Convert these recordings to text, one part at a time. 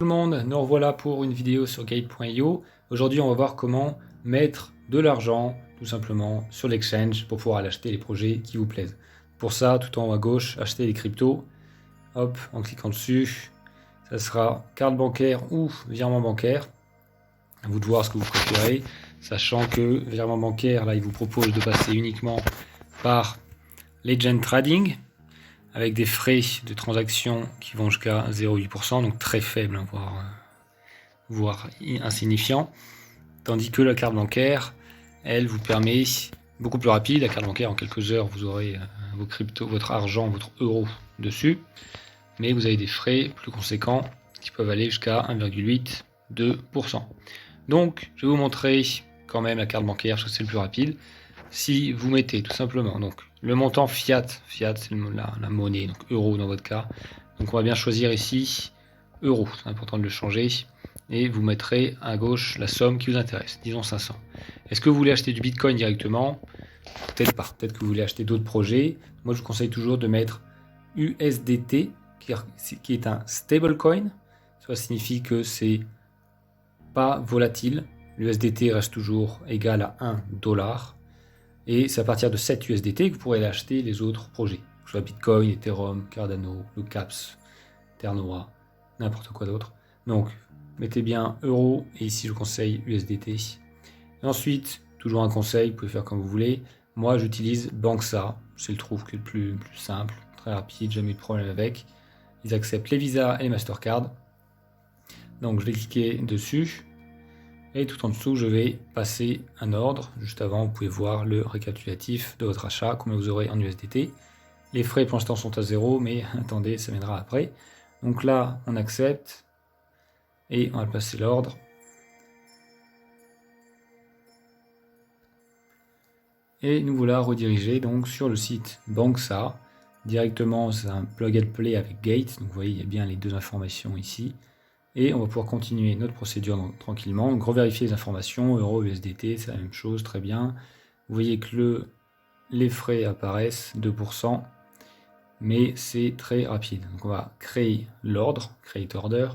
Tout le monde, nous revoilà pour une vidéo sur Gate.io. Aujourd'hui, on va voir comment mettre de l'argent, tout simplement, sur l'exchange pour pouvoir aller acheter les projets qui vous plaisent. Pour ça, tout en haut à gauche, acheter les cryptos. Hop, en cliquant dessus, ça sera carte bancaire ou virement bancaire. À vous de voir ce que vous préférez, sachant que virement bancaire, là, il vous propose de passer uniquement par Legend Trading, avec des frais de transaction qui vont jusqu'à 0,8%, donc très faible, hein, voire insignifiant. Tandis que la carte bancaire, elle vous permet beaucoup plus rapide. La carte bancaire, en quelques heures, vous aurez vos cryptos, votre argent, votre euro dessus. Mais vous avez des frais plus conséquents qui peuvent aller jusqu'à 1,8-2%. Donc, je vais vous montrer quand même la carte bancaire, parce que c'est le plus rapide. Si vous mettez tout simplement donc le montant fiat c'est la monnaie, donc euro dans votre cas. Donc on va bien choisir ici euro, c'est important de le changer. Et vous mettrez à gauche la somme qui vous intéresse, disons 500. Est-ce que vous voulez acheter du Bitcoin directement? Peut-être pas, peut-être que vous voulez acheter d'autres projets. Moi je vous conseille toujours de mettre USDT, qui est un stablecoin. Ça signifie que c'est pas volatile. L'USDT reste toujours égal à 1 $. Et c'est à partir de 7 USDT que vous pourrez acheter les autres projets, que ce soit Bitcoin, Ethereum, Cardano, le CAPS, Ternoa, n'importe quoi d'autre. Donc, mettez bien euro, et ici je vous conseille USDT. Et ensuite, toujours un conseil, vous pouvez faire comme vous voulez. Moi, j'utilise Banxa, c'est le trouve que le plus simple, très rapide, jamais eu de problème avec. Ils acceptent les Visa et les Mastercard. Donc, je vais cliquer dessus. Et tout en dessous, je vais passer un ordre. Juste avant, vous pouvez voir le récapitulatif de votre achat, combien vous aurez en USDT. Les frais pour l'instant sont à 0, mais attendez, ça viendra après. Donc là, on accepte et on va passer l'ordre. Et nous voilà redirigés donc sur le site Banxa. Directement, c'est un plug and play avec Gate. Donc vous voyez, il y a bien les deux informations ici. Et on va pouvoir continuer notre procédure tranquillement. Donc revérifier les informations, euro, USDT, c'est la même chose, très bien. Vous voyez que les frais apparaissent, 2%, mais c'est très rapide. Donc on va créer l'ordre, create order,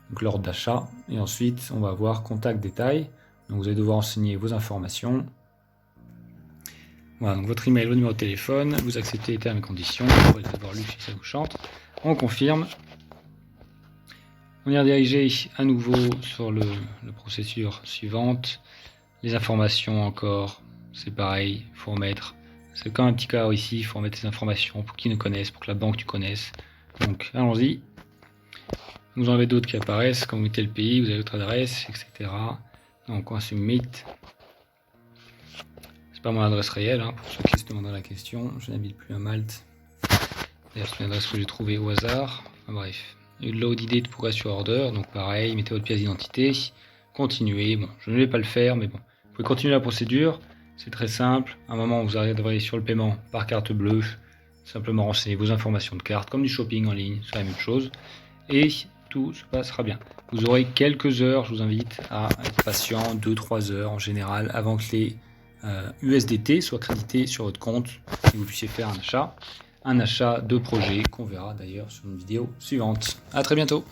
donc l'ordre d'achat, et ensuite on va avoir contact détail. Donc vous allez devoir renseigner vos informations. Voilà, donc votre email, votre numéro de téléphone, vous acceptez les termes et conditions, vous pourrez d'abord lu si ça vous chante. On confirme. On est redirigé à nouveau sur le procédure suivante. Les informations encore, c'est pareil, il faut remettre. C'est comme un petit cas ici, il faut remettre les informations pour qu'ils nous connaissent, pour que la banque tu connaisses. Donc allons-y. Vous en avez d'autres qui apparaissent, quand vous mettez le pays, vous avez votre adresse, etc. Donc on va submit. C'est pas mon adresse réelle, hein, pour ceux qui se demandent la question. Je n'habite plus à Malte. D'ailleurs c'est une adresse que j'ai trouvée au hasard. Enfin, bref. Load ID de progress sur order, donc pareil, mettez votre pièce d'identité, continuez. Bon, je ne vais pas le faire, mais bon, vous pouvez continuer la procédure, c'est très simple. À un moment, vous arriverez sur le paiement par carte bleue, simplement renseignez vos informations de carte, comme du shopping en ligne, c'est la même chose, et tout se passera bien. Vous aurez quelques heures, je vous invite à être patient, 2-3 heures en général, avant que les USDT soient crédités sur votre compte et que vous puissiez faire un achat de projet qu'on verra d'ailleurs sur une vidéo suivante. A très bientôt.